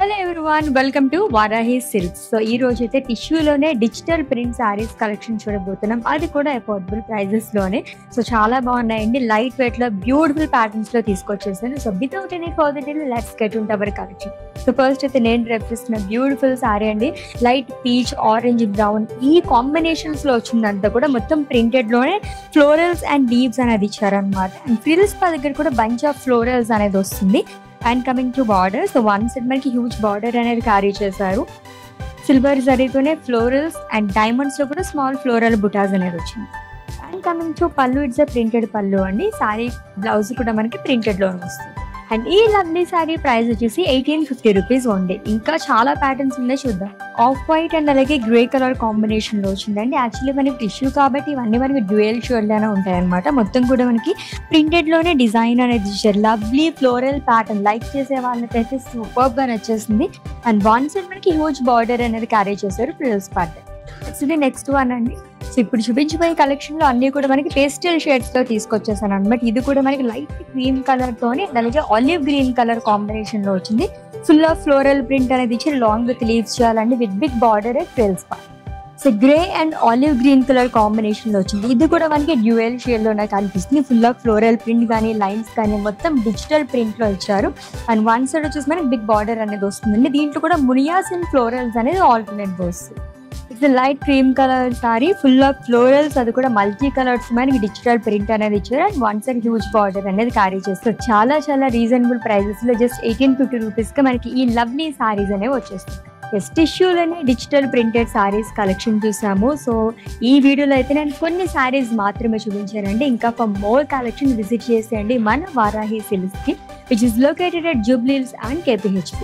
Hello everyone, welcome to Varahi silks. So ఈ రోజు అయితే టిష్యూలోనే డిజిటల్ ప్రింట్ శారీస్ కలెక్షన్ చూడబోతున్నాం. అది కూడా అఫోర్డబుల్ ప్రైజెస్ లోనే. సో చాలా బాగున్నాయండి. లైట్ వెయిట్ లో బ్యూటిఫుల్ ప్యాటర్న్స్ లో తీసుకొచ్చేసాను. So without any further delay let's get into our collection. So first అయితే నేను డ్రెస్ చేసిన బ్యూటిఫుల్ శారీ అండి. లైట్ పీచ్, ఆరెంజ్, బ్రౌన్ ఈ కాంబినేషన్స్ లో వచ్చిందంతా కూడా మొత్తం ప్రింటెడ్ లోనే ఫ్లోరల్స్ అండ్ లీవ్స్ అనేది ఇచ్చారనమాట. అండ్ ఫ్రిల్స్ దగ్గర కూడా బంచ్ ఆఫ్ ఫ్లోరల్స్ అనేది వస్తుంది. And coming to border, so one side మనకి హ్యూజ్ బార్డర్ అనేది క్యారీ చేశారు. సిల్వర్ జరీతోనే ఫ్లోరల్స్ అండ్ డైమండ్స్ లో కూడా స్మాల్ ఫ్లోరల్ బుటాస్ అనేది వచ్చింది. అండ్ కమింగ్ టు పళ్ళు, ఇట్స్ ప్రింటెడ్ పళ్ళు అండి. సారీ బ్లౌజ్ కూడా మనకి ప్రింటెడ్ లోనే వస్తుంది. అండ్ ఈ లవ్లీ శారీ ప్రైస్ వచ్చేసి 1850 రూపీస్ ఓన్లీ. ఇంకా చాలా ప్యాటర్న్స్ ఉన్నాయి, చూద్దాం. ఆఫ్ వైట్ అండ్ అలాగే గ్రే కలర్ కాంబినేషన్ లో వచ్చిందండి. యాక్చువల్లీ మనకి టిష్యూ కాబట్టి ఇవన్నీ మనకి డ్యూయల్ షేడ్ లోనే ఉంటాయి అనమాట. మొత్తం కూడా మనకి ప్రింటెడ్ లోనే డిజైన్ అనేది ఇచ్చారు. లవ్లీ ఫ్లోరల్ ప్యాటర్న్ లైక్ చేసే వాళ్ళకైతే సూపర్ గా నచ్చేసింది. అండ్ వన్ సైడ్ మనకి హ్యూజ్ బార్డర్ అనేది క్యారీ చేశారు ఫ్రిల్స్ ప్యాటర్న్. నెక్స్ట్ వన్ అండి. సో ఇప్పుడు చూపించబోయే కలెక్షన్ లో అన్ని కూడా మనకి పేస్టల్ షేడ్స్ తో తీసుకొచ్చేసాను అనమాట. ఇది కూడా మనకి లైట్ క్రీమ్ కలర్ తోని అలాగే ఆలివ్ గ్రీన్ కలర్ కాంబినేషన్ లో వచ్చింది. ఫుల్ ఆఫ్ ఫ్లోరల్ ప్రింట్ అనేది ఇచ్చి లాంగ్ విత్ లీవ్స్ చేయాలండి with big border frills part. So grey and olive green colour combination లో వచ్చింది. ఇది కూడా మనకి డ్యూయల్ షేడ్ లోనే కనిపిస్తుంది. ఫుల్ ఆఫ్ ఫ్లోరల్ ప్రింట్ కానీ లైన్స్ కానీ మొత్తం డిజిటల్ ప్రింట్ లో ఇచ్చారు. అండ్ వన్ సైడ్ వచ్చేసి మనకి బిగ్ బార్డర్ అనేది వస్తుందండి. దీంట్లో కూడా మునియాస్ అండ్ ఫ్లోరల్స్ అనేది ఆల్టర్నేట్ వస్తుంది. It's light cream colour sorry, full of florals, అది కూడా మల్టీ కలర్స్ మనకి డిజిటల్ ప్రింట్ అనేది ఇచ్చారు. And one side huge border అనేది క్యారీ చేస్తారు. చాలా చాలా రీజనబుల్ ప్రైజెస్ లో జస్ట్ 1850 రూపీస్ గా మనకి ఈ లవ్లీ సారీస్ అనేవి వచ్చేస్తుంది. టిష్యూలోనే డిజిటల్ ప్రింటెడ్ సారీస్ కలెక్షన్ చూసాము. సో ఈ వీడియోలో అయితే నేను కొన్ని సారీస్ మాత్రమే చూపించానండి. ఇంకా ఫర్ మోర్ కలెక్షన్ విజిట్ చేసేయండి మన వారాహి సిల్క్స్ కి, which is located at Jubilee hills and KPHP.